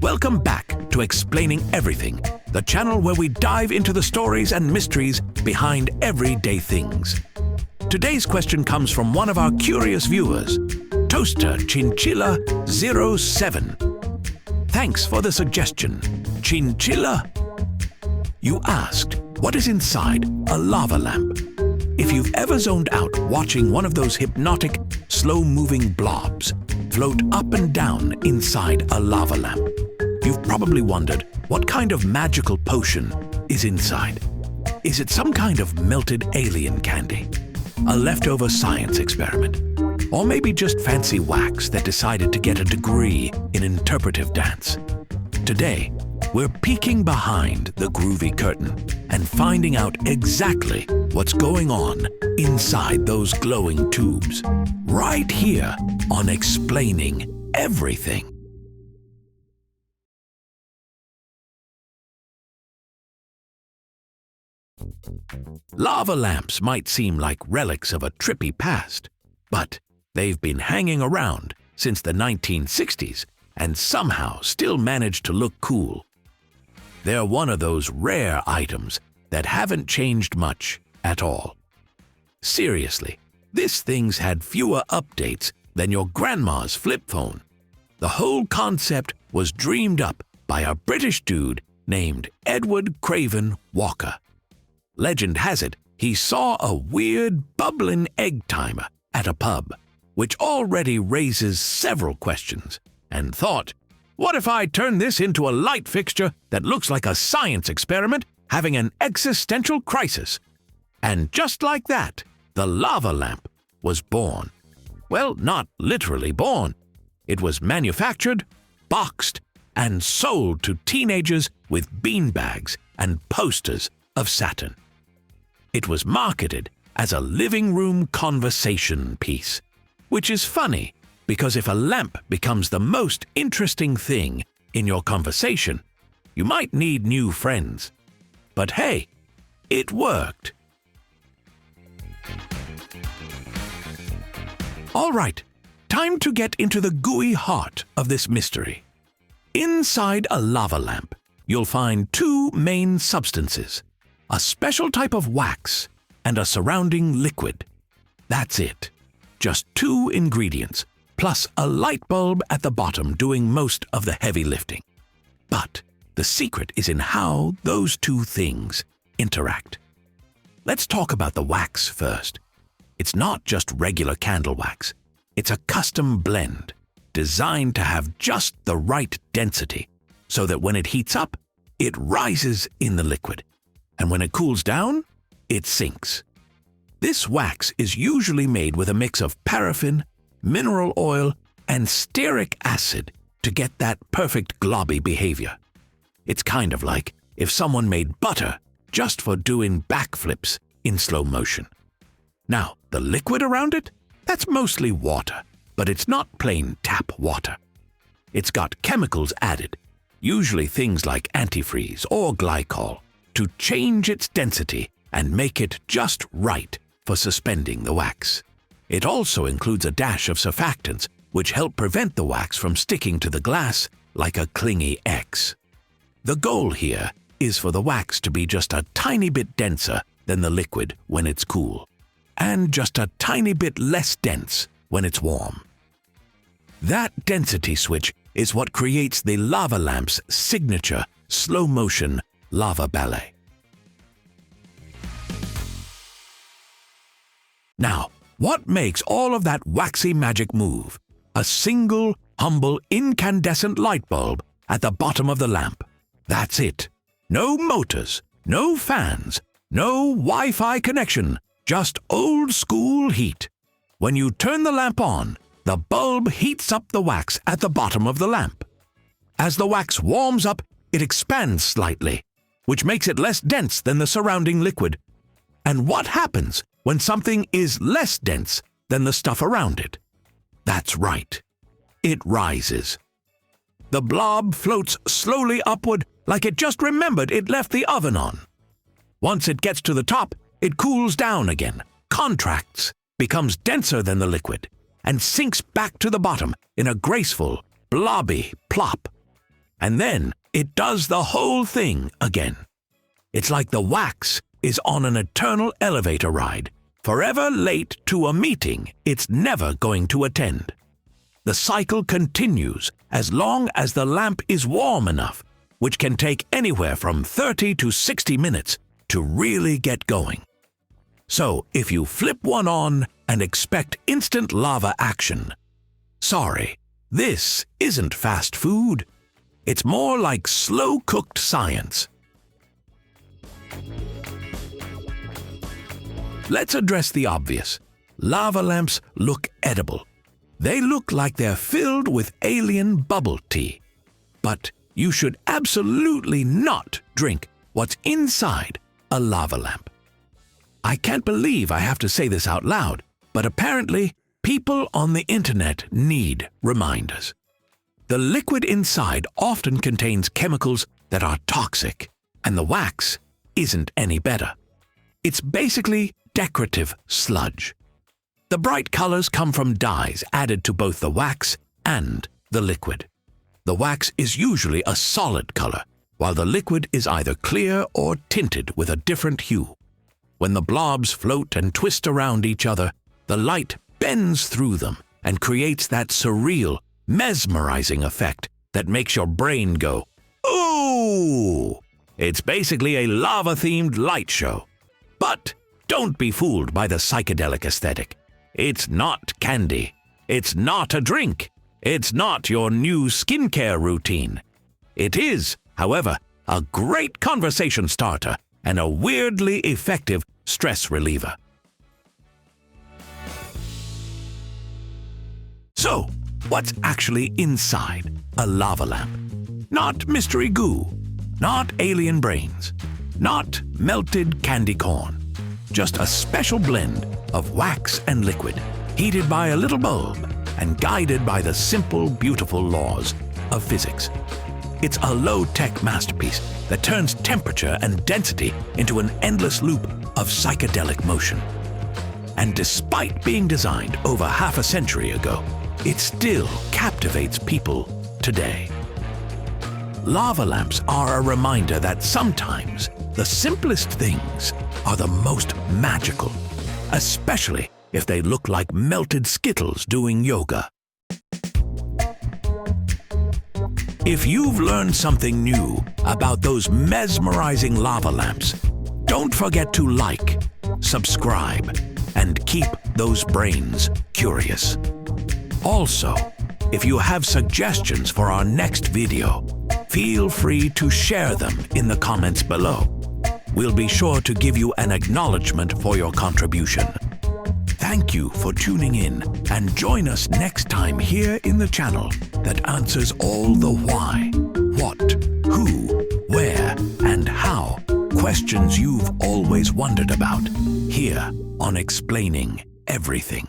Welcome back to Explaining Everything, the channel where we dive into the stories and mysteries behind everyday things. Today's question comes from one of our curious viewers, Toaster Chinchilla 07. Thanks for the suggestion, Chinchilla. You asked, what is inside a lava lamp? If you've ever zoned out watching one of those hypnotic, slow-moving blobs float up and down inside a lava lamp, you've probably wondered what kind of magical potion is inside. Is it some kind of melted alien candy? A leftover science experiment? Or maybe just fancy wax that decided to get a degree in interpretive dance? Today, we're peeking behind the groovy curtain and finding out exactly what's going on inside those glowing tubes, right here on Explaining Everything. Lava lamps might seem like relics of a trippy past, but they've been hanging around since the 1960s and somehow still managed to look cool. They're one of those rare items that haven't changed much at all. Seriously, this thing's had fewer updates than your grandma's flip phone. The whole concept was dreamed up by a British dude named Edward Craven Walker. Legend has it he saw a weird bubbling egg timer at a pub, which already raises several questions, and thought, what if I turn this into a light fixture that looks like a science experiment having an existential crisis? And just like that, the lava lamp was born. Well, not literally born. It was manufactured, boxed, and sold to teenagers with beanbags and posters of Saturn. It was marketed as a living room conversation piece, which is funny because if a lamp becomes the most interesting thing in your conversation, you might need new friends. But hey, it worked. All right, time to get into the gooey heart of this mystery. Inside a lava lamp, you'll find two main substances, a special type of wax and a surrounding liquid. That's it. Just two ingredients, plus a light bulb at the bottom doing most of the heavy lifting. But the secret is in how those two things interact. Let's talk about the wax first. It's not just regular candle wax. It's a custom blend designed to have just the right density so that when it heats up, it rises in the liquid, and when it cools down, it sinks. This wax is usually made with a mix of paraffin, mineral oil, and stearic acid to get that perfect globby behavior. It's kind of like if someone made butter just for doing backflips in slow motion. Now, the liquid around it? That's mostly water, but it's not plain tap water. It's got chemicals added, usually things like antifreeze or glycol, to change its density and make it just right for suspending the wax. It also includes a dash of surfactants, which help prevent the wax from sticking to the glass like a clingy X. The goal here is for the wax to be just a tiny bit denser than the liquid when it's cool, and just a tiny bit less dense when it's warm. That density switch is what creates the lava lamp's signature slow-motion lava ballet. Now, what makes all of that waxy magic move? A single, humble, incandescent light bulb at the bottom of the lamp. That's it. No motors, no fans, no Wi-Fi connection, just old-school heat. When you turn the lamp on, the bulb heats up the wax at the bottom of the lamp. As the wax warms up, it expands slightly, which makes it less dense than the surrounding liquid. And what happens when something is less dense than the stuff around it? That's right. It rises. The blob floats slowly upward like it just remembered it left the oven on. Once it gets to the top, it cools down again, contracts, becomes denser than the liquid, and sinks back to the bottom in a graceful, blobby plop. and then it does the whole thing again. It's like the wax is on an eternal elevator ride, forever late to a meeting it's never going to attend. The cycle continues as long as the lamp is warm enough, which can take anywhere from 30 to 60 minutes to really get going. So if you flip one on and expect instant lava action, sorry, this isn't fast food. It's more like slow-cooked science. Let's address the obvious. Lava lamps look edible. They look like they're filled with alien bubble tea. But you should absolutely not drink what's inside a lava lamp. I can't believe I have to say this out loud, but apparently people on the internet need reminders. The liquid inside often contains chemicals that are toxic, and the wax isn't any better. It's basically decorative sludge. The bright colors come from dyes added to both the wax and the liquid. The wax is usually a solid color, while the liquid is either clear or tinted with a different hue. When the blobs float and twist around each other, the light bends through them and creates that surreal, mesmerizing effect that makes your brain go, "Ooh!" It's basically a lava-themed light show. But don't be fooled by the psychedelic aesthetic. It's not candy. It's not a drink. It's not your new skincare routine. It is, however, a great conversation starter and a weirdly effective stress reliever. So, what's actually inside a lava lamp? Not mystery goo, not alien brains, not melted candy corn. Just a special blend of wax and liquid, heated by a little bulb and guided by the simple, beautiful laws of physics. It's a low-tech masterpiece that turns temperature and density into an endless loop of psychedelic motion. And despite being designed over half a century ago, it still captivates people today. Lava lamps are a reminder that sometimes the simplest things are the most magical, especially if they look like melted Skittles doing yoga. If you've learned something new about those mesmerizing lava lamps, don't forget to like, subscribe, and keep those brains curious. Also, if you have suggestions for our next video, feel free to share them in the comments below. We'll be sure to give you an acknowledgement for your contribution. Thank you for tuning in, and join us next time here in the channel that answers all the why, what, who, where, and how questions you've always wondered about, here on Explaining Everything.